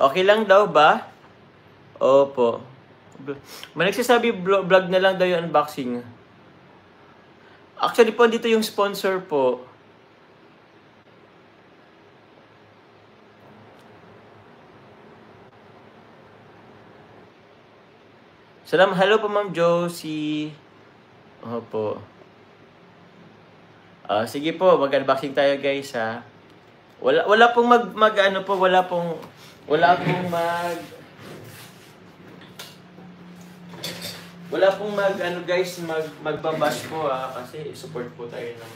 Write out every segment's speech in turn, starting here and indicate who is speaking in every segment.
Speaker 1: Okay lang daw ba? Opo. May nagsasabi vlog na lang daw yung unboxing. Actually po, dito yung sponsor po. Hello po Ma'am Josie. Opo. Sige po, mag-unboxing tayo guys ha. Wala pong magbabash po kasi support po tayo ng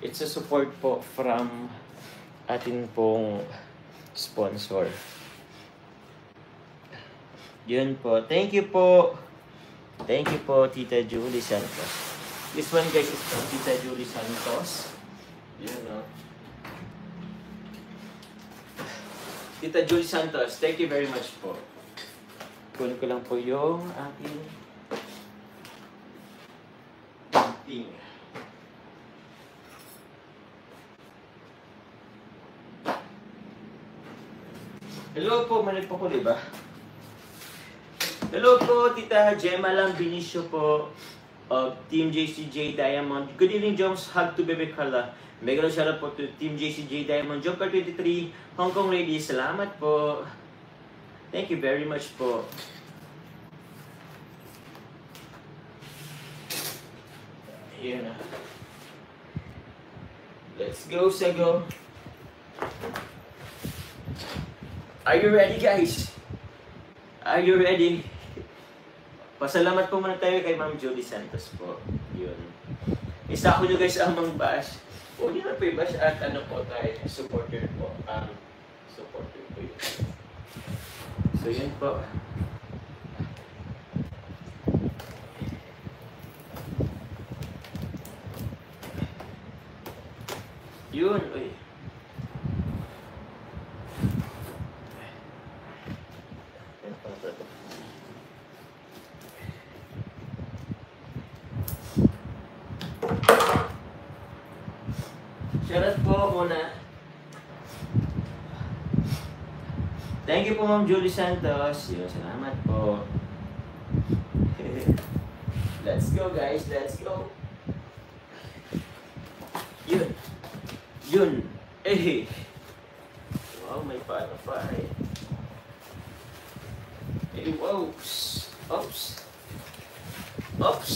Speaker 1: It's a support po from atin pong sponsor. Yun po. Thank you po. Thank you po, Tita Julie Santos. This one guys is from Tita Julie Santos. Yun o. Tita Julie Santos, thank you very much po. Kunin ko lang po yung aking ting. Hello po, malit po ko, diba? Hello po, Tita Gemma lang Benicio po of Team JCJ Diamond. Good evening, Jones. Hug to Bebe Carla. Mega shoutout po to Team JCJ Diamond. Joker 23, Hong Kong ladies. Salamat po. Thank you very much po. Ayan na. Let's go, Sego. Are you ready, guys? Are you ready? Pasalamat po muna tayo kay Ma'am Julie Santos po. Yun. Isa ko nyo guys ang mang-bash. Hindi na po i-bash at po tayo. Supporter po. Supporter po yun. So yun po. Yun. Uy. Shoutout po muna. Thank you po Ma'am Julie Santos. Yun, salamat po. Let's go guys, let's go. Yun. Yun. Eh. Wow, may paano pa eh. Eh, wow. Oops. Oops.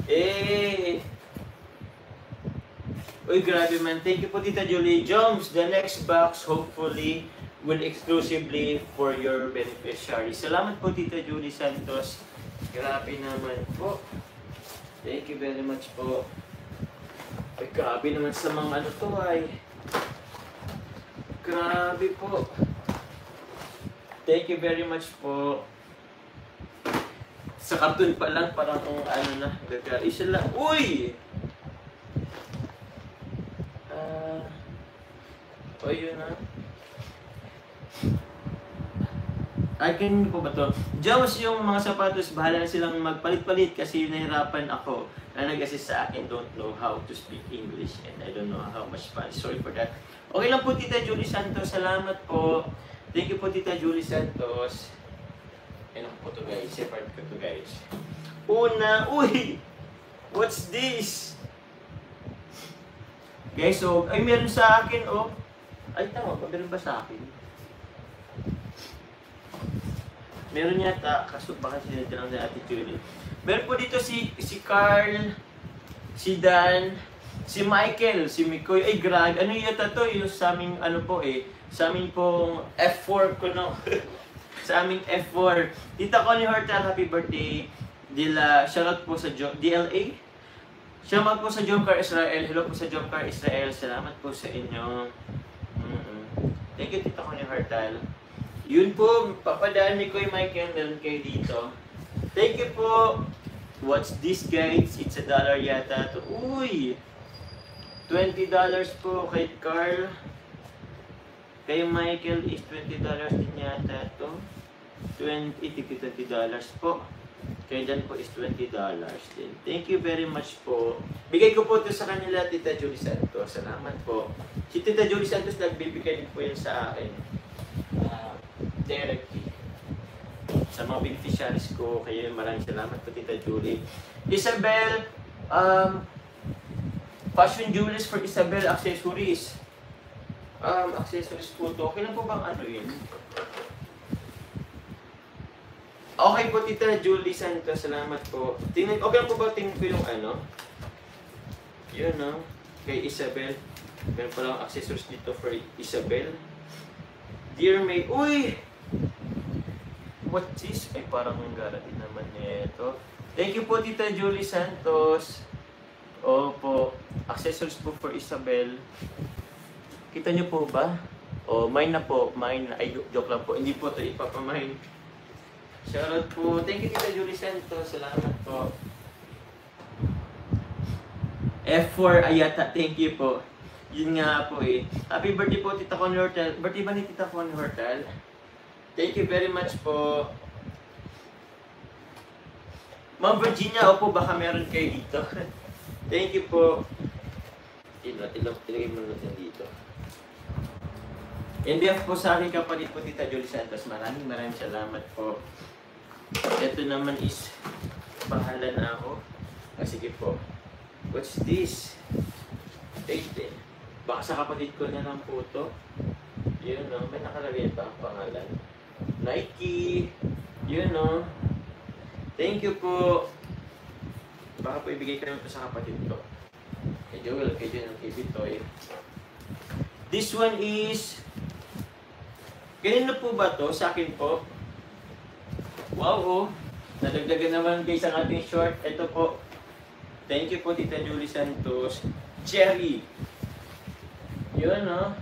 Speaker 1: Eh. Uy, grabe man. Thank you po, Tita Julie. Joms, the next box hopefully will exclusively for your beneficiary. Salamat po, Tita Julie Santos. Grabe naman po. Thank you very much po. Ay, grabe naman sa mga to ay. Grabe po. Thank you very much po. Sa karton pa lang, parang na, isa lang. Uy! O yun na. Ay, kanino po ba to? Jones, yung mga sapatos, bahala na silang magpalit-palit kasi nahirapan ako na nag-assist sa akin. Don't know how to speak English and I don't know how much Spanish. Sorry for that. Okay lang po, Tita Julie Santos. Salamat po. Thank you po, Tita Julie Santos. Ano po to guys? Separate ko to guys. Una, uy! What's this? Guys, so, ay meron sa akin, oh. Ay, tama ba? Meron ba sa akin? Meron yata, kaso baka sinadya lang na attitude. Meron po dito si Carl, si Dan, si Michael, si Mikoy. Ay, grabe. Ano yata to? Yung sa aming, sa aming pong F4 ko, no? Sa aming F4. Tita Connie Hortal, happy birthday. Shoutout po sa DLA. Shoutout po sa Jomcar Israel. Hello po sa Jomcar Israel. Salamat po sa inyo. Thank you, Tita Connie Hortal. Yun po, papadaan ko yung Michael. Meron kayo dito. Thank you po. What's this, guys? It's $1 yata to. Uy! $20 po kay Carl. Kay Michael is $20 din yata to. $20 po. Kaya dyan po is $20 din. Thank you very much po. Bigay ko po ito sa kanila, Tita Julie Santos. Salamat po. Si Tita Julie Santos nagbibigay din po yan sa akin. Directly. Sa mga beneficiaries ko. Kaya maraming salamat po, Tita Julie. Isabel, fashion jewelries for Isabel, accessories. Accessories po ito. Okay lang po bang ano yun? Okay po, Tita Julie Santos. Salamat po. Tingnan, okay lang po ba tingnan ko yung ano? Yun, no? Kay Isabel. Meron pa lang accessories dito for Isabel. Dear May. Uy! What is? Ay, parang gara din naman nito. Thank you po, Tita Julie Santos. Opo. Accessories po for Isabel. Kita niyo po ba? O, mine na po. Mine na. Ay, joke lang po. Hindi po ito ipapamine. Shoutout po. Thank you, Tita Julie Santos. Salamat po. F4 Ayata. Thank you po. Yun nga po eh. Happy birthday po, Tita Connie Hortel. Birthday ba ni Tita Connie Hortel? Thank you very much po. Ma'am Virginia, opo, baka meron kayo dito. Thank you po. Ilagay mo natin dito. NBF po sa akin kapalit po, Tita Julie Santos. Maraming salamat po. Ito naman is pangalan na ako. Sige po. What's this? Wait. Baka sa kapatid ko na lang po ito. Yun no, may nakalagay pa ang pangalan. Nike. Yun no. Thank you po. Baka po ibigay ko naman ito sa kapatid ko. Kay Joel, kay Bitoy. This one is... Ganun po ba to? Sa akin po. Wow, oh. Nadagdagan naman guys ang ating short. Ito po. Thank you po, Tita Julie Santos. Cherry. Yun, no?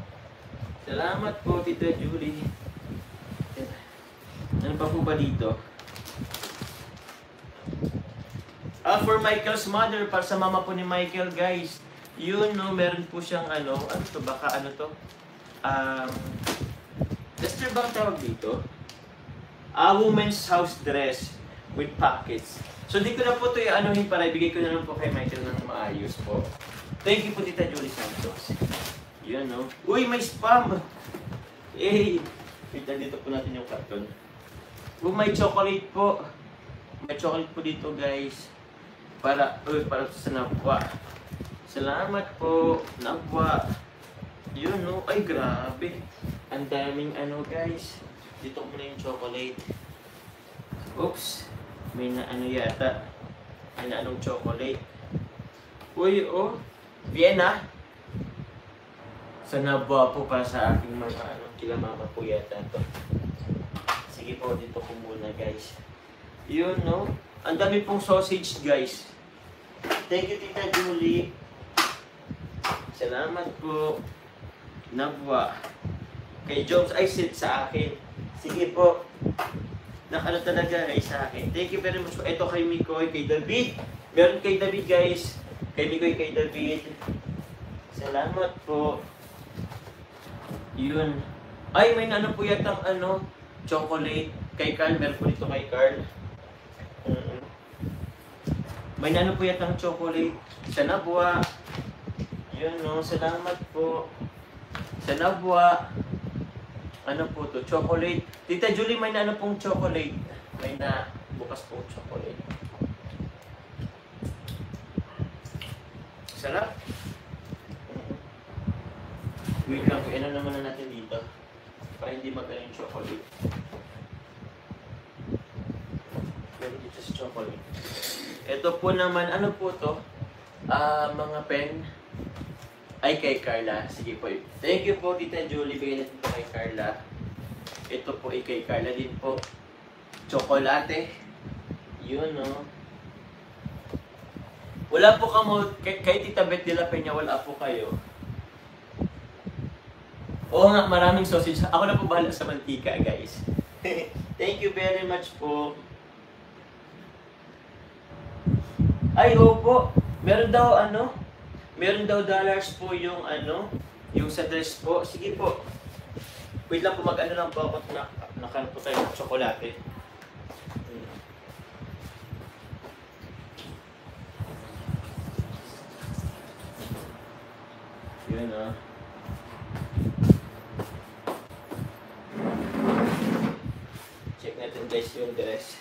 Speaker 1: Salamat po, Tita Julie. Ano pa po ba dito? For Michael's mother, para sa mama po ni Michael, guys. Yun, no? Meron po siyang ano to? Baka ano to? Duster bang tawag dito? Women's house dress with pockets. So, di ko na po ito i-anuhin para ibigay ko na lang po kay Michael ng maayos po. Thank you po, Tita Julie Santos. Yun, no? Uy, may spam! Eh, wait, dito po natin yung karton. May chocolate po. May chocolate po dito, guys. Para sa Nabwa. Salamat po, Nabwa. Yun, no? Ay, grabe. Ang daming ano, guys. Dito ko na yung chocolate. Oops. May na ano yata. May na anong chocolate. Uy, oh. Vienna. Sa Nabwa po para sa aking mga ano. Kila mama po yata to. Sige po, dito ko muna, guys. Yun, no? Ang dami pong sausage, guys. Thank you, Tita Julie. Salamat po. Nabwa. Kay Jones, ay sit sa akin. Sige po. Nakano talaga ay sa akin. Thank you very much po. Ito kay Mikoy, kay David. Meron kay David, guys. Kay Mikoy, kay David. Salamat po. Yun. Ay, may ano po yatang ano, chocolate. Kay Carl, meron po dito kay Carl. May ano po yatang chocolate. Sa Nabwa. Yun, no. Salamat po. Sa Nabwa. Ano po to? Chocolate. Tita Julie, may na ano pong chocolate. May na bukas pong chocolate. Sarap. Wait lang, ano naman na natin dito. Para hindi magana yung chocolate. Meron dito sa chocolate. Ito po naman, ano po to? Mga pen. Ay, kay Carla. Sige po. Thank you po, Tita Julie. Bigyan natin po kay Carla. Ito po ay kay Carla din po. Chocolate. Yun, no? Wala po kamo, kay Tita Beth de la Peña, wala po kayo. Oo nga, maraming sausage. Ako na po bahala sa mantika, guys. Thank you very much po. Ay, opo. Meron daw, ano? Meron daw dollars po yung ano, yung sa dress po. Sige po. Wait lang po, mag-ano lang po ako. Nakan po tayo ng tsokolate. Yun ah. Check natin guys yung dress.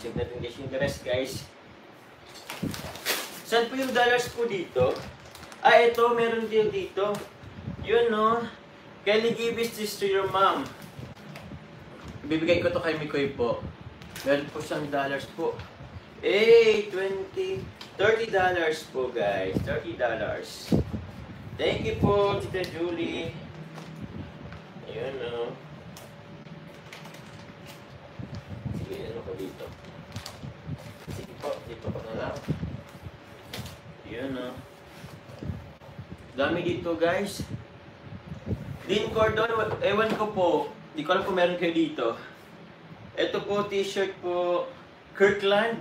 Speaker 1: Check natin guys yung dress guys. Saan po yung dollars po dito? Ah, ito, meron din dito. Yun no. Kelly, give this to your mom. Ibibigay ko to kay Mikoy po. Meron po siyang dollars po. Eh, $30 po guys. $30. Thank you po, Tita Julie. Ayun no. Sige, ano ko dito? Sige po, dito ko na lang. Ayun no. Dami dito guys. Dean Cordon, ewan ko po. Di ko alam kung meron kayo dito. Ito po, t-shirt po, Kirkland.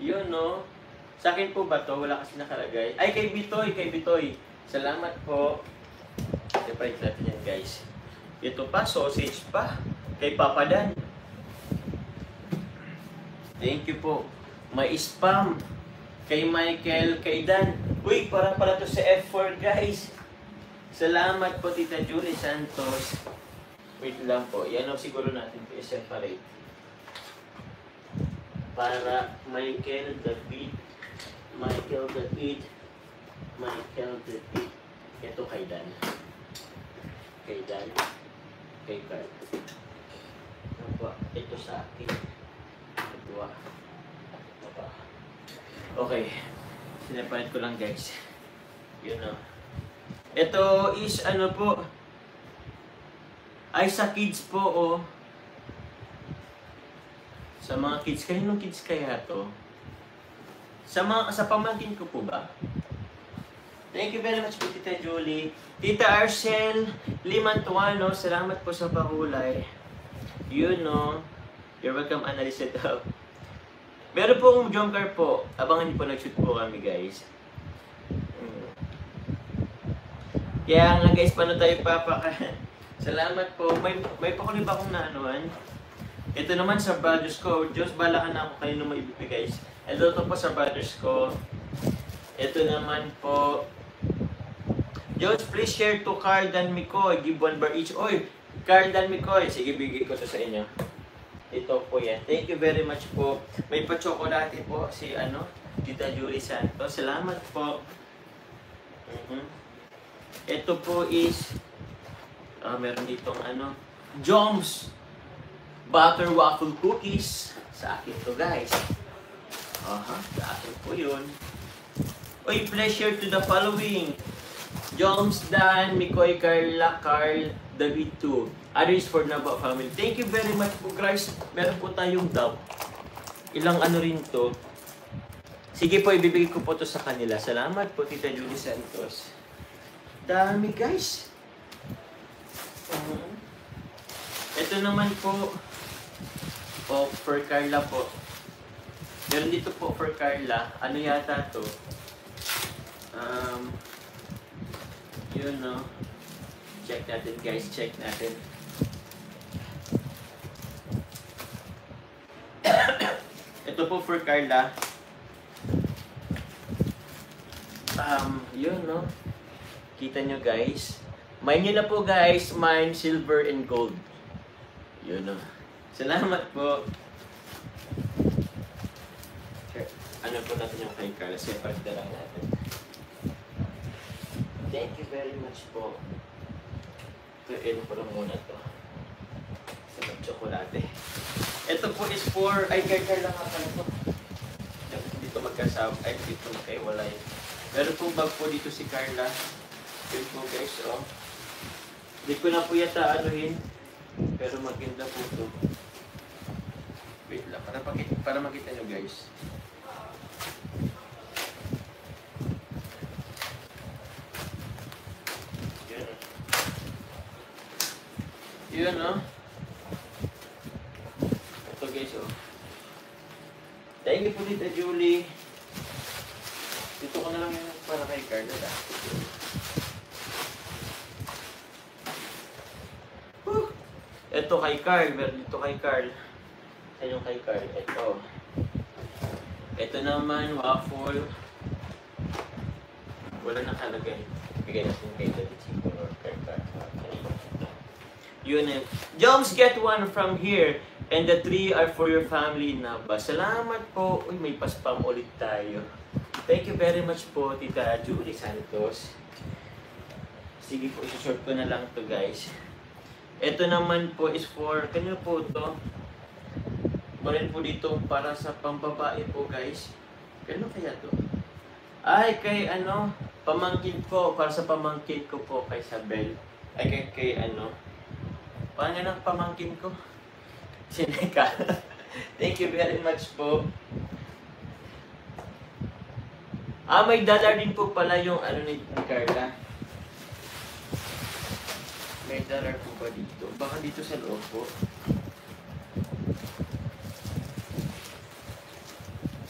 Speaker 1: Yun, no? Sa akin po ba to? Wala kasi nakalagay. Ay, kay Bitoy, kay Bitoy. Salamat po. I-price natin yan, guys. Ito pa, sausage pa. Kay Papa Dan. Thank you po. May spam. Kay Michael, kay Dan. Uy, para pala to sa F4, guys. Salamat po, Tita Julie Santos. Wait lang po. Yan o siguro natin po i-separate. Para Michael David. Michael David. Michael David. Ito kay Dan. Kay Dan. Kay Carl. Ito sa akin. Ito. Okay. Sineparate ko lang guys. Yun o. Ito is ano po. Ay, sa kids po, oh. Sa mga kids. Kaninong kids kaya to? Sa pamangkin ko po ba? Thank you very much po, Tita Julie. Tita Arcel Limantuano, salamat po sa pahulay. You know. You're welcome, Annalise daw. Meron pong jump car po. Abangan niyo po, nag-shoot po kami, guys. Kaya nga, guys, paano tayo Salamat po. May pakulit akong naanuan. Ito naman sa brothers ko. Diyos, bala ka na ako kayo nung maibigay guys. Ito po sa brothers ko. Ito naman po. Diyos, please share to Carl Dan Mikoy. Give 1 bar each. Oy, Carl Dan Mikoy. Sige, bigay ko to sa inyo. Ito po yan. Thank you very much po. May pa-chocolate po si Tita Julie Santos. Salamat po. Ito po is meron ditong Joms Butter Waffle Cookies. Sa akin to guys. Sa akin po yun. Oy, pleasure to the following. Joms, Dan, Mikoy, Carla, Carl, David 2. Others for Naba family. Thank you very much po guys. Meron po tayong dub. Ilang rin to. Sige po, ibibigay ko po to sa kanila. Salamat po, Tita Julie Santos. Dami guys. Ito naman po for Carla po. Meron dito po for Carla. Ano yata to? Yun no. Check natin guys. Check natin. Ito po for Carla. Yun no. Kita nyo guys. Mine nyo na po guys. Mine, silver and gold. Yun o. Salamat po. Sure. Ano po natin yung kay Carla? Separate na lang natin. Thank you very much po. Ito po lang muna to. Sa chocolate. Ito po is for... Ay, kay Carla nga pala to. Dito magkasama. Ay, dito magkaiwalay. Meron pong bag po dito si Carla. Yun po guys, oh. Hindi ko na po yata anuhin. Pero maganda po ito. Wait lang, para makita nyo guys. Yun. Yun, oh. Ito guys, oh. Thank you po, Tita Julie. Dito ko na lang yun para kay Carla. Ito kay Carl, meron dito kay Carl. Ayun kay Carl, ito. Ito naman, waffle. Wala nakalagay. Bigay natin kay Daddy Chico or kay yun eh. Joms, get one from here. And the 3 are for your family na ba? Salamat po. Uy, may paspam ulit tayo. Thank you very much po, Tita Julie Santos. Sige po, isushort ko na lang to guys. Ito naman po is for, kanino po to? Meron po dito para sa pambabae po guys. Kano kaya to? Ay, kay ano, pamangkin ko. Para sa pamangkin ko po kay Sabel. Ay, kay ano. Paano ng pamangkin ko? Sineka. Thank you very much po. May dollar din po pala yung ano ni Carla. May dollar po ba dito? Baka dito sa loob po.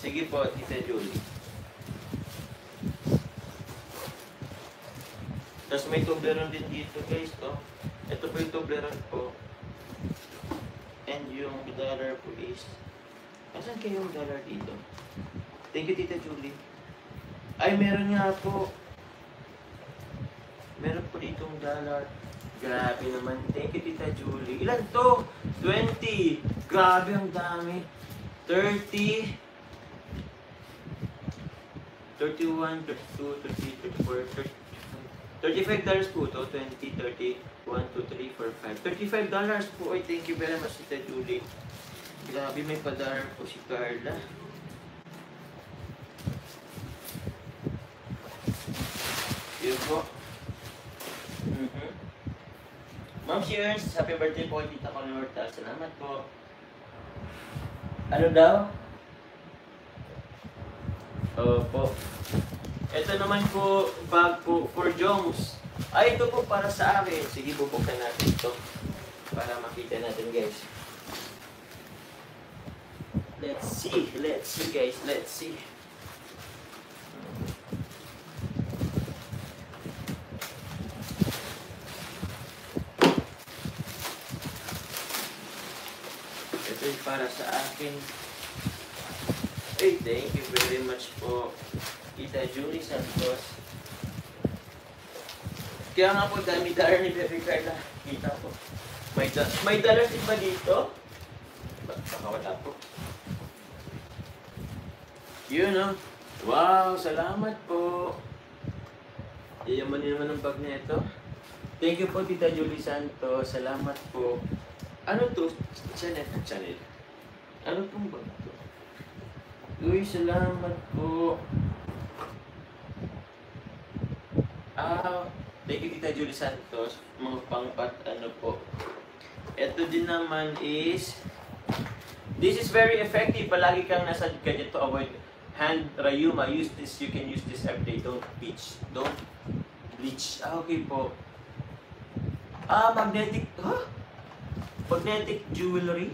Speaker 1: Sige po, Tita Julie. Tapos may Toblerone din dito guys. Oh. Ito po yung Toblerone po. And yung dollar po is... Asan kayo yung dollar dito? Thank you, Tita Julie. Ay, meron nga po. Meron po ditong dollar. Grabe naman. Thank you, Tita Julie. Ilan to? 20. Grabe, ang dami. 30. 31, 32, 33, 34, 35 $35 po to. 20, 30, 1, 2, 3, 4, 5. $35 po. Ay, thank you very much, Tita Julie. Grabe, may pa-dollar po si Carla. Yun po. Ma'am Shears, happy birthday po, Tita Converta. Salamat po. Ano daw? Opo. Ito naman po, bag po for Jones. Ay, ito po para sa akin. Sige, bubuksan natin ito. Para makita natin, guys. Let's see guys, let's see. Ito yung para sa akin. Hey, thank you very much po, Tita Julie Santos. Kaya nga po, dami-dollar ni Bebe Carla. Kita po. May dollar din ba dito? Baka wala po. Yun, no? Wow, salamat po. Iyaman naman ang bag na ito. Thank you po, Tita Julie Santos. Salamat po. Ano to? Channel. Ano pong bag to? Uy, salamat po. Thank you, Tita Julie Santos. Mga pangpat, ano po. Ito din naman is, this is very effective. Palagi kang nasa ganyan to avoid hand rayuma. Use this, you can use this every day. Don't bleach. Don't bleach. Okay po. Magnetic, magnetic jewelry.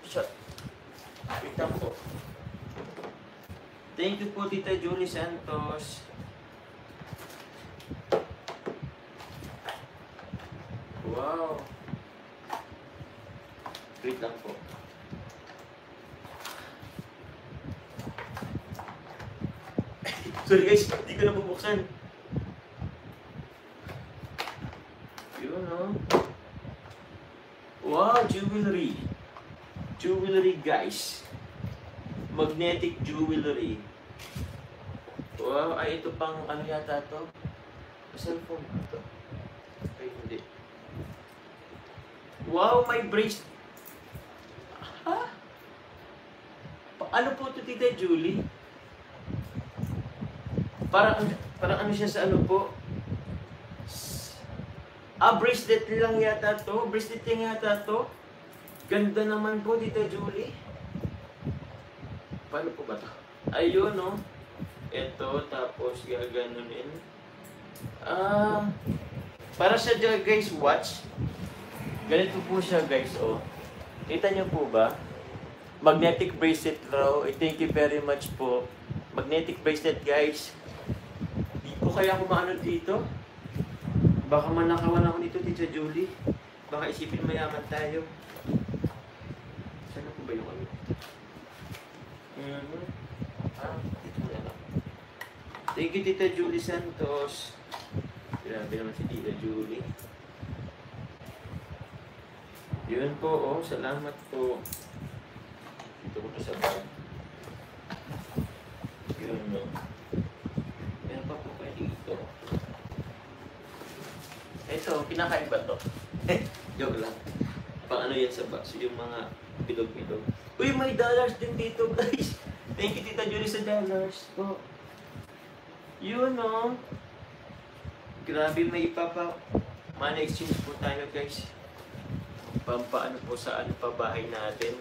Speaker 1: Shot. Ito po. Thank you po, Tita Julie Santos. Wow. Wait lang po. Sorry guys, hindi ko na bubuksan. Yun, no? Wow, jewelry. Jewelry, guys. Magnetic jewelry. Wow, ay ito pang ano yata to? Cellphone ito. Ay, hindi. Wow, may bracelet. Ha? Ano po ito, Tita Julie? Parang ano siya sa ano po? Bracelet lang yata to. Bracelet lang yata to. Ganda naman po, Tita Julie. Paano po ba to? Ayun, no? Ito, tapos gaganunin. Para siya dyan, guys, watch. Ganito po siya, guys, oh. Kita niyo po ba? Magnetic bracelet raw. Thank you very much po. Magnetic bracelet, guys. Di po kaya kumaano dito? Baka manakawan ako dito, Tita Julie. Baka isipin mayaman tayo. Sana po ba yung ano? Dito na lang. Thank you, Tita Julie Santos. Grabe naman si Tita Julie. Yun po, oh. Salamat po. Dito ko to sa bag. Yun, no. Meron pa po kayo dito. Ito, kinakain ba to? Joke lang. Pang ano yan sa box, yung mga bilog-bilog. Uy, may dollars din dito, guys. Thank you, Tita Julie, sa dollars po. Yun, no. Grabe, may ipapa. Money exchange po tayo, guys. Pampaano po sa ano pa bahay natin.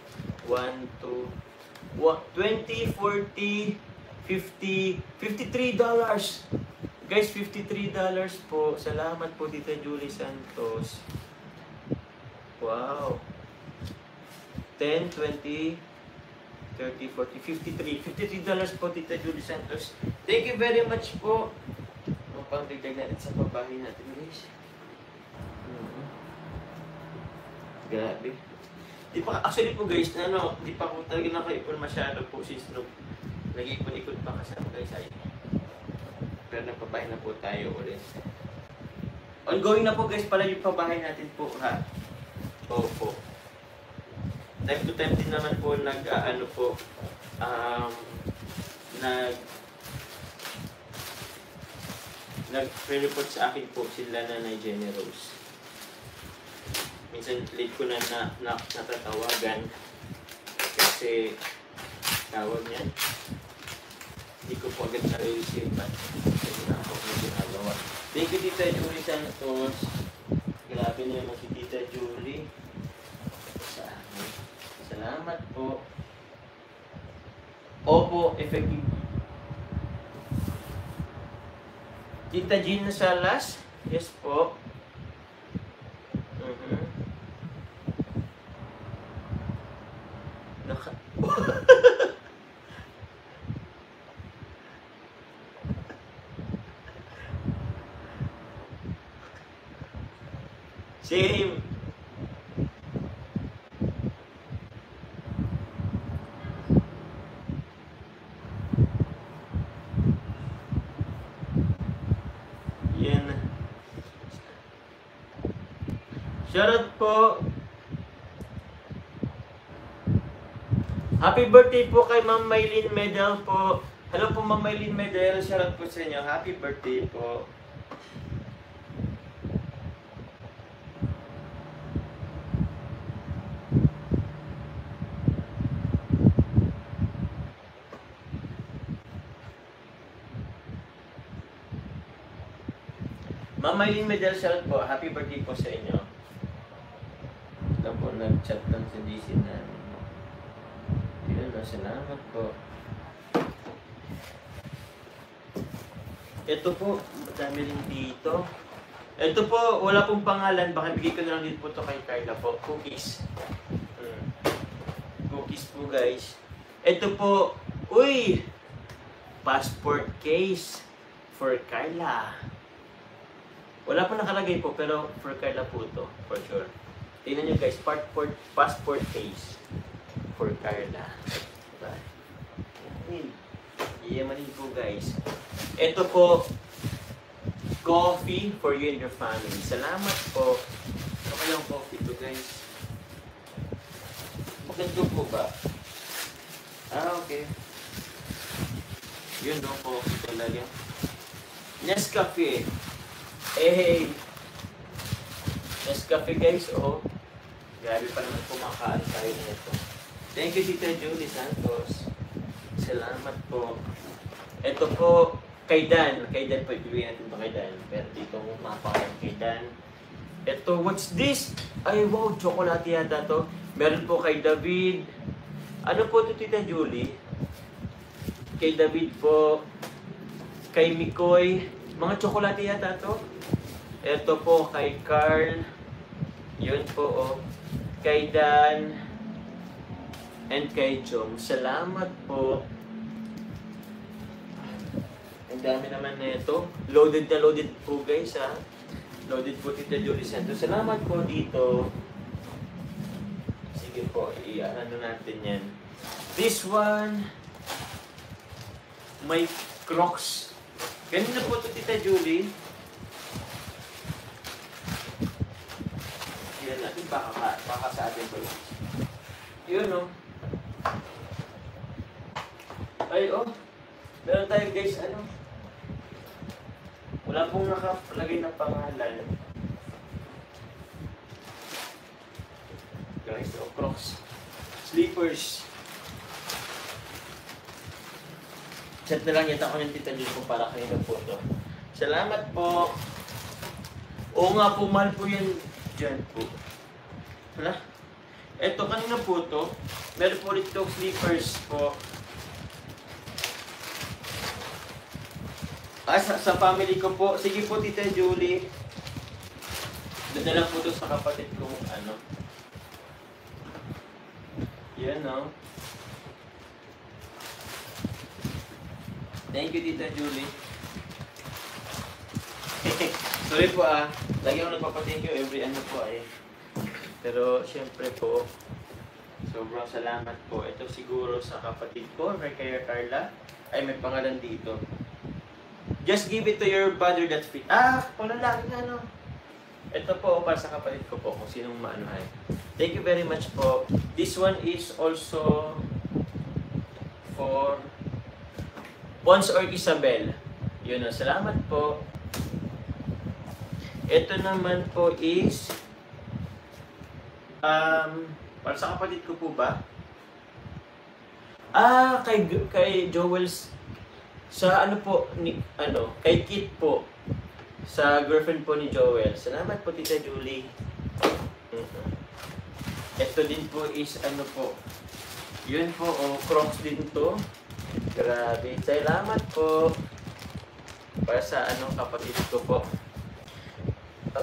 Speaker 1: 1, 2, 20, 40, 50, $53. Guys, $53 po. Salamat po, Tita Julie Santos. Wow. 10, 20, 30, 40, 53. $53 po, Tita Julie Santos. Thank you very much po. Pang-dagdag natin sa pabahay natin, guys. Grabe. Di pa, actually po guys, di pa ako talaga nakaipon masyado po since nag-ipon-ikot pa kasama guys ay. Pero nagpabahay na po tayo ulit. Ongoing na po guys pala yung pabahay natin po ha. Opo. Time to time din naman po nag-report sa akin po sila Nanay Jenny Rose. Minsan late ko na natatawagan kasi tawag niyan. Hindi ko po agad na-receive at kasi na ako may ginagawa. Thank you, Tita Julie Santos. Grabe na naman si Tita Julie. Salamat po. Opo, effective. Tita Gina Salas? Yes po. Same. Yan. Shoutout po. Happy birthday po kay Ma'am Maylin Medel po. Hello po Ma'am Maylin Medel. Shoutout po sa inyo. Happy birthday po. Ma'am Maylin Medel, shoutout po. Happy birthday po sa inyo. Ito po, nag-chat lang sa DC namin. Yun, salamat po. Ito po, madami rin dito. Ito po, wala pong pangalan. Baka bigay ko na lang din po ito kay Carla po. Cookies. Cookies po guys. Ito po, uy! Passport case for Carla. Wala po nakalagay po, pero for Carla po ito, for sure. Tingnan nyo guys, passport case for Carla. Diba? Iyamanin po guys. Ito po, coffee for you and your family. Salamat po. Ano kayong coffee to guys? Maganda po ba? Okay. Yun no, coffee talaga. Nescafe. Hey! Nescafe guys, oh. Grabe pa naman kumakain tayo nito. Thank you, Tita Julie Santos. Salamat po. Ito po, kay Dan. Kay Dan po, ibigay natin ito kay Dan. Pero dito mo mapakain kay Dan. Ito, what's this? Ay, wow, chocolate yata to. Meron po kay David. Ano po ito, Tita Julie? Kay David po. Kay Mikoy. Mga chocolate yata to. Ito po, kay Carl. Yun po, oh. Kay Dan. And kay Jom. Salamat po. Ang dami naman nito. Loaded na loaded po guys ha. Loaded po Tita Julie Santos. Salamat po dito. Sige po, i-ano natin yan. This one. may Crocs. Ganun na po ito, Tita Julie. Yan natin, baka sa atin po. Yun, no? Ay, oh. Meron tayo, guys, ano? Wala pong nakalagay ng pangalan. Guys, oh, Crocs. Slippers. Chat na lang yata ako ng Tita Julie kung para kayo ng photo. Salamat po. Oo nga po, mahal po yan dyan po. Wala? Eto, kanina po to. Meron po ulit itong slippers po. Sa family ko po. Sige po, Tita Julie. Dadala po to sa kapatid kong ano. Yan, no? Thank you, Tita Julie. Sorry po lagi ako nagpapa-thank you every ano po Pero syempre po, sobrang salamat po. Ito siguro sa kapatid ko, kay Carla, ay may pangalan dito. Just give it to your brother that fit. Palalaki na no. Ito po para sa kapatid ko po kung sinong maano ay. Thank you very much po. This one is also for Pons or Isabel. Yun o, salamat po. Ito naman po is para sa kapatid ko po ba? Kay Joel's sa ano po ni kay Kit po. Sa girlfriend po ni Joel. Salamat po, Tita Julie. Ito din po is ano po. Yun po, Crocs din to. Grabe. Salamat po. Para sa kapatid ko po.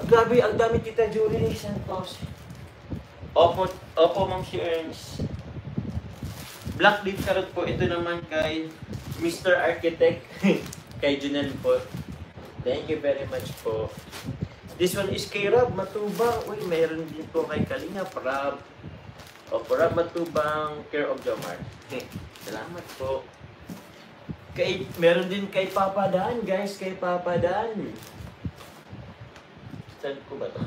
Speaker 1: Grabe, ang dami, Tita Julie Santos. Opo, Ma'am Shearns. Black leaf carrot po. Ito naman kay Mr. Architect. Kay Junel po. Thank you very much po. This one is kay Rob Matubang. Uy, mayroon din po kay Kalinga Rob. Rob Matubang, Care of Jomar. Salamat po. Meron din kay Papa Dan, guys. Kay Papa Dan. Saan ko ba ito?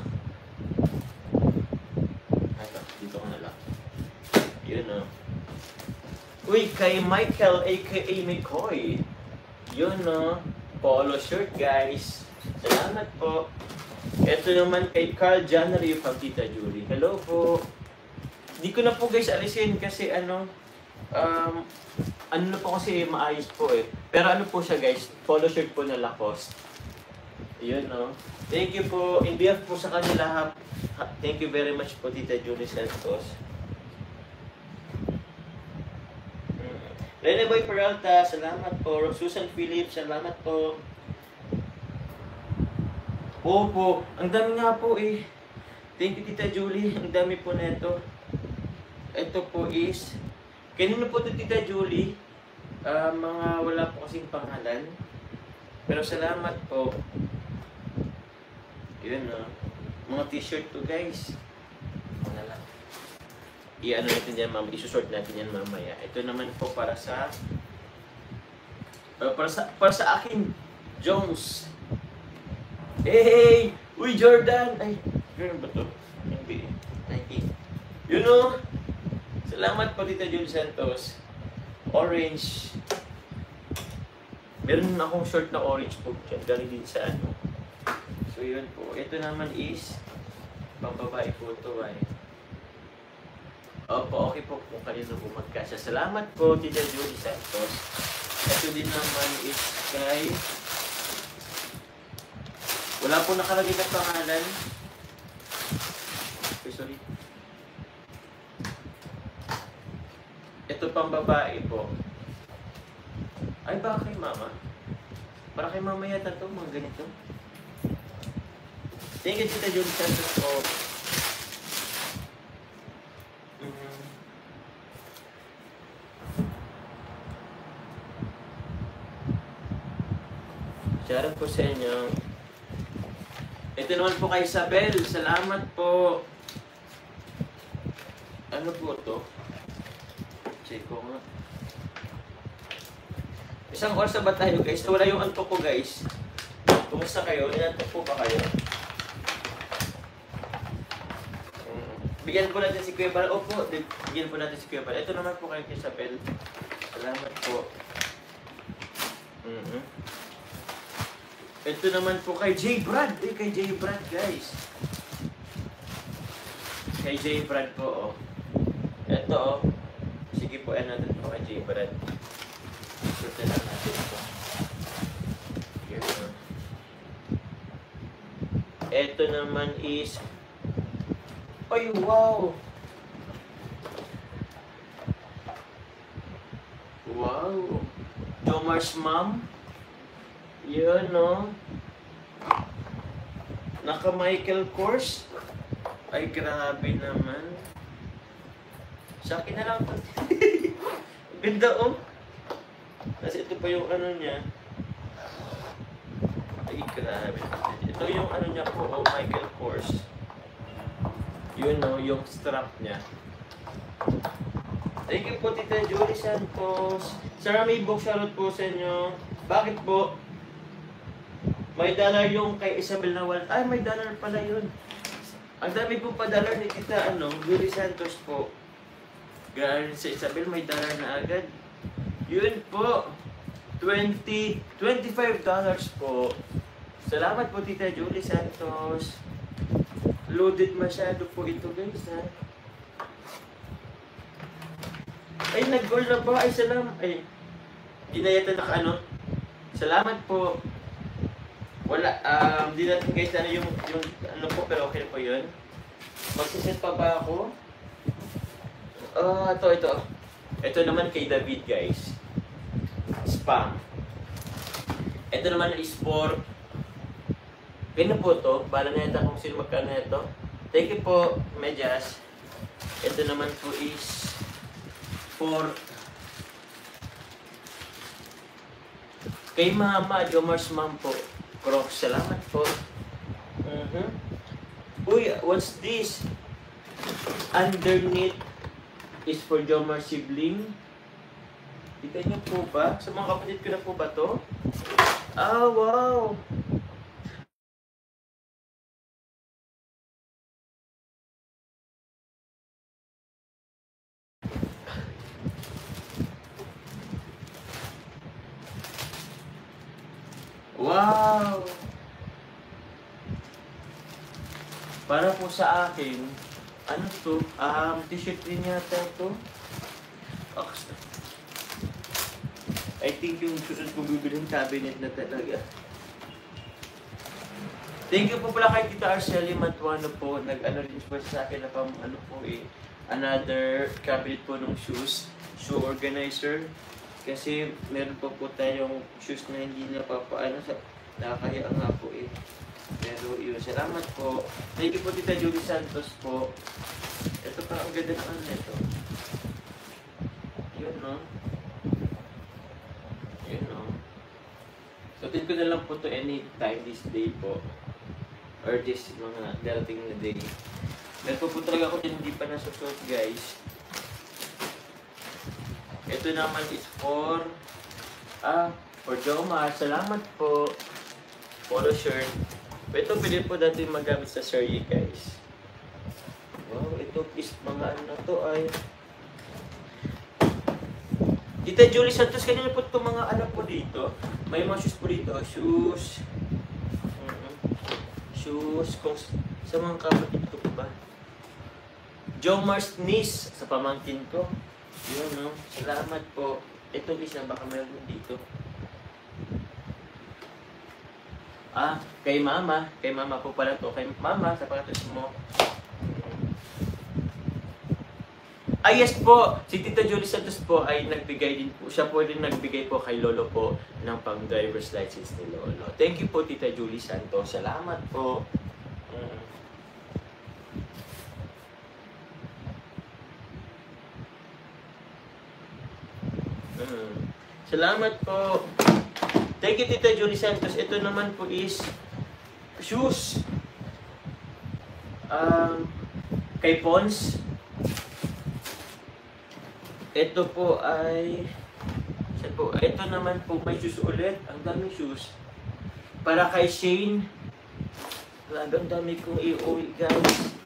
Speaker 1: Dito ko na lang. Yun o. Uy, kay Michael, aka McCoy. Yun o. Polo shirt, guys. Salamat po. Ito naman kay Carl January from Tita Julie. Hello po. Di ko na po guys alisin kasi ano na po kasi maayos po Pero ano po siya guys, polo shirt po na Lacoste. Yun no. Thank you po. In behalf po sa kanila, thank you very much po Tita Julie Santos. Rene Boy Peralta, salamat po. Susan Phillips, salamat po. Opo, ang dami nga po Thank you Tita Julie, ang dami po na ito. Ito po is, kanina po ito Tita Julie, mga wala po kasing pangalan. Pero salamat po. Yun mga t-shirt to guys. Ano lang. I-ano natin yan isusort natin yan mamaya. Ito naman po para sa akin, Jones. Hey! Uy, Jordan! Ay, gano'n ba ito? Nike. You know, salamat po Tita Julie Santos. Orange. Meron akong short na orange po dyan. Galing din sa ano. So yun po. Ito naman is pambabae po ito Opo, okay po kung kanino po magkasya. Salamat po Tita Julie Santos. Ito din naman is kay wala po nakalagay na pangalan. Okay, sorry. Ito pang babae po. Ay, baka kay mama? Para kay mama yata ito, mga ganito. Thank you, Tita Julie Santos po. Shoutout po sa inyo. Ito naman po kay Isabel. Salamat po. Ano po ito? Check ko nga. Isang oras na ba tayo guys? Wala yung antok ko guys. Kumusta kayo? Inantok po ba kayo? Bigyan po natin si Kuya Bal. Opo, bigyan po natin si Kuya Bal. Ito naman po kay Isabel. Salamat po. Ito naman po kay J. Brad. Kay J. Brad guys. Kay J. Brad po, oh. Ito, oh. Sige po, ano natin po kay J. Brad. Surte lang natin ito. Ito naman is... Ay, wow! Wow! Jomar's mom. Yun, no? Naka-Michael Kors. Ay, grabe naman. Sa akin na lang po. Ganda, oh. Kasi ito pa yung ano niya. Ay, grabe. Ito yung ano niya po, oh, Michael Kors. Yun, no? Yung strap niya. Thank you po, Tita Julie Santos. Sarah May Book, shoutout po sa inyo. Bakit po? May dollar yung kay Isabel na wallet. Ay, may dollar pala yun. Ang dami po pa dollar ni Tita, Julie Santos po. Galing sa Isabel, may dollar na agad. Yun po. $25 po. Salamat po, Tita Julie Santos. Loaded masyado po ito, guys, ha? Ay, nag-goal na ba? Ay, salamat. Ay, di na yata Salamat po. Wala, di natin guys yung ano po, pero okay po yun. Magsiset pa ba ako? Ito. Ito naman kay David, guys. Spam. Ito naman is for... Kaya po to, bala na yata kung sino magkano ito. Thank you po, medyas. Ito naman po is for... Kay Mama, Jomar's mom po. Crocs, salamat po. Uy, what's this? Underneath is for Jomar sibling. Kita niyo po ba? Sa mga kapatid ko na po ba to? Ah, wow! Wow! Para po sa akin, ano to? T-shirt din yata ito. I think yung susunod ko bibilhin cabinet na talaga. Thank you po pala kay Tita Arceli Matuano po. Nag-ano rin po sa akin na another cabinet po ng shoe organizer. Kasi meron po tayong shoes na hindi nakakahiya nga po eh. Pero yun, salamat po. Thank you po, Tita Julie Santos po. Ito pa, ang ganda naman nito. Yun, no? Yun, no? Sutin ko na lang po to anytime this day po. Or this mga darating na day. Meron po talaga ako din hindi pa nasusuot, guys. Ito naman is for Jomar. Salamat po. Polo shirt. Ito pwede po dati magamit sa Surrey, guys. Wow, ito is mga ano to ay... Tita Julie Santos, kanina po itong mga ano po dito. May mga shoes po dito. Shoes. Shoes. Kung sa mga kapatid ko po ba? Jomar's niece sa pamangkin ko. Yun, no? Salamat po. Ito isa, baka meron dito. Kay Mama. Kay Mama po pala to. Kay Mama, sa pangkatos mo. Yes po! Si Tita Julie Santos po ay nagbigay din po. Siya po rin nagbigay po kay Lolo po ng pang-driver's license ni Lolo. Thank you po, Tita Julie Santos. Salamat po. Salamat po. Thank you, Tita Julie Santos. Ito naman po is shoes. Kay Pons. Ito po ay Saan po? Ito naman po, may shoes ulit. Ang daming shoes. Para kay Shane. Ang dami kong i-uwi, guys.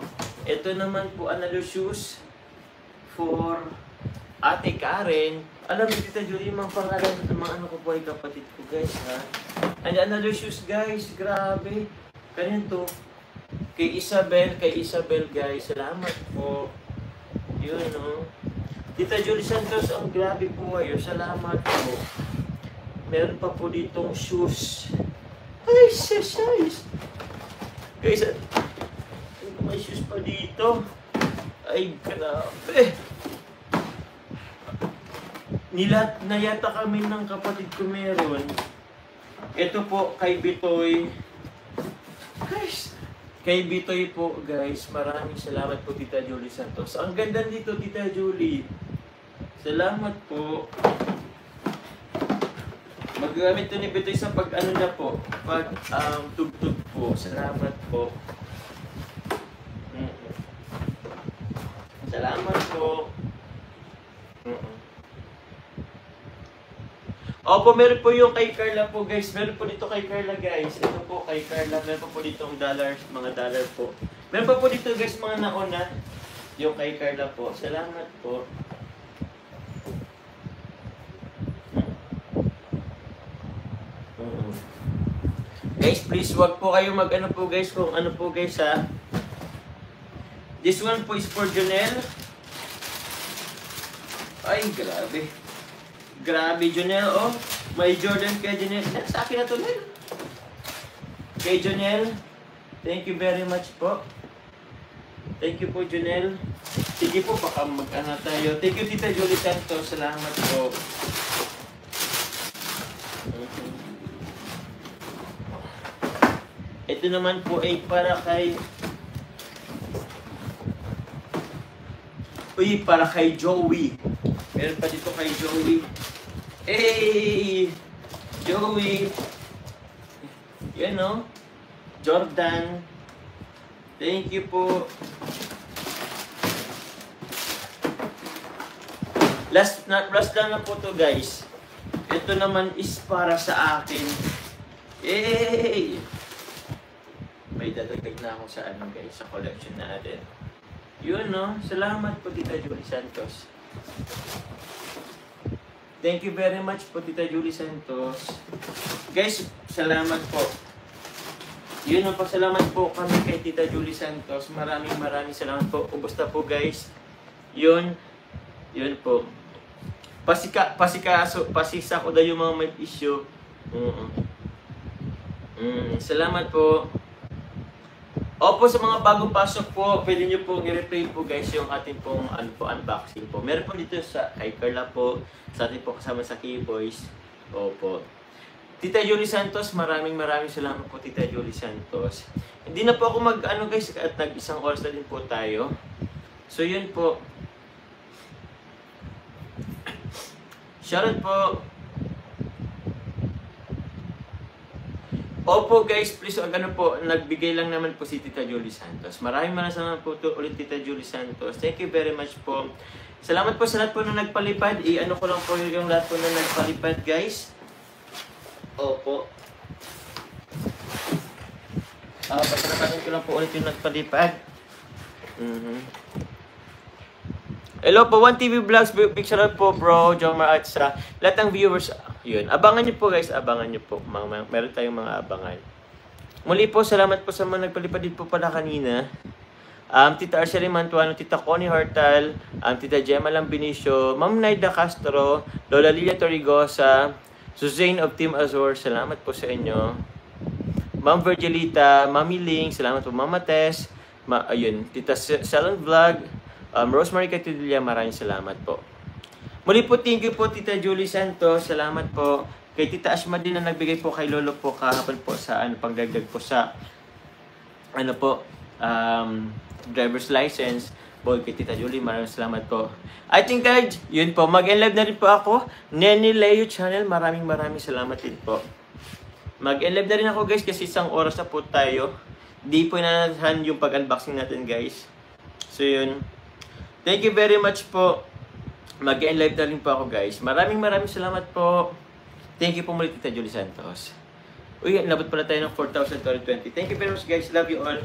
Speaker 1: Ito naman po, another shoes for Ate Karen. Alam mo, Tita Julie, yung mga pangalan ng mga ano ko po ay kapatid ko, guys, ha? And another shoes, guys. Grabe. Kanyan to. Kay Isabel, guys. Salamat po. Yun, no? Tita Julie Santos, ang grabe po kayo. Salamat po. Meron pa po ditong shoes. Ay, size. Guys, may shoes pa dito. Ay, grabe. Nilat na yata kami ng kapatid ko meron. Ito po, kay Bitoy. Guys, kay Bitoy po, guys. Maraming salamat po, Tita Julie Santos. Ang ganda dito, Tita Julie. Salamat po. Magagamit to ni Bitoy sa pag-ano na po. Pag tugtog po. Salamat po. Salamat po. Opo, meron po yung kay Carla po, guys. Meron po dito kay Carla, guys. Ito po kay Carla. Meron po dito ang dollars, mga dollar po. Meron pa po dito, guys, mga nauna. Yung kay Carla po. Salamat po. Guys, please, wag po kayo mag-ano po, guys, kung ano po, guys, ha. This one po is for Jonel. Ay, grabe. Grabe, Jonel, oh. May Jordan kay Jonel. Sa akin na to, Nel. Kay Jonel. Thank you very much po. Thank you po, Jonel. Sige po, baka mag-ano tayo. Thank you, Tita Julie Santos. Salamat po. Ito naman po ay para kay... Uy, para kay Joey. Meron pa dito kay Joey. Hey! Joey! Yan, no? Jordan. Thank you po. Last lang na po to, guys. Ito naman is para sa akin. Hey! May dadagdag na ako sa ano, guys, sa collection natin. Yun, no? Salamat po, Tita Julie Santos. Thank you very much po, Tita Julie Santos. Guys, salamat po. Yun, no? Pasalamat po kami kay Tita Julie Santos. Maraming salamat po. Kumusta po, guys? Yun po. Pasisa ko daw yung mga may issue. Salamat po. Opo, sa mga bagong pasok po, pwede nyo po i-replay po, guys, yung ating pong unboxing po. Meron po dito sa kay Carla po, sa ating po kasama sa K-Boys. Opo. Tita Julie Santos, maraming salamat po, Tita Julie Santos. Hindi na po ako mag-ano, guys, at nag-isang oras na din po tayo. So, yun po. Shoutout po. Opo, guys, please, ano po, nagbigay lang naman po si Tita Julie Santos. Maraming salamat po ulit, Tita Julie Santos. Thank you very much po. Salamat po sa lahat po na nagpalipad. I-ano ko lang po yung lahat po na nagpalipad, guys. Opo. Pasalamatin ko lang po ulit yung nagpalipad. Hello po, 1TV Vlogs, big shoutout po, bro, Jomar, at sa lahat ng viewers. Yun, abangan nyo po, guys, abangan nyo po. Meron tayong mga abangan. Muli po, salamat po sa mga nagpalipad din po pala kanina. Tita Arcelie Mantuano, Tita Connie Hortal, Tita Gemma Lambinicio, Ma'am Naida Castro, Lola Lilia Torrigosa, Suzanne of Team Azor, salamat po sa inyo. Ma'am Virgilita, Mami Ling, salamat po, Mama Tess, ayun, Tita Salon Vlog, Rosemary Catudilla, maraming salamat po. Muli po, thank you po, Tita Julie Santos. Salamat po. Kay Tita Ashma din na nagbigay po kay Lolo po kahapon po sa pangdagdag po sa driver's license. Kay Tita Julie, maraming salamat po. I think, guys, yun po. Mag-enlive na rin po ako. Neni Leo Channel, maraming salamat din po. Mag-enlive na rin ako, guys, kasi isang oras na po tayo. Di po inanahan yung pag-unboxing natin, guys. So, yun. Thank you very much po. Mag-end live na rin po ako, guys. Maraming salamat po. Thank you po muli, Tita Julie Santos. Uy, nabot pala tayo ng 4,220. Thank you very much, guys. Love you all.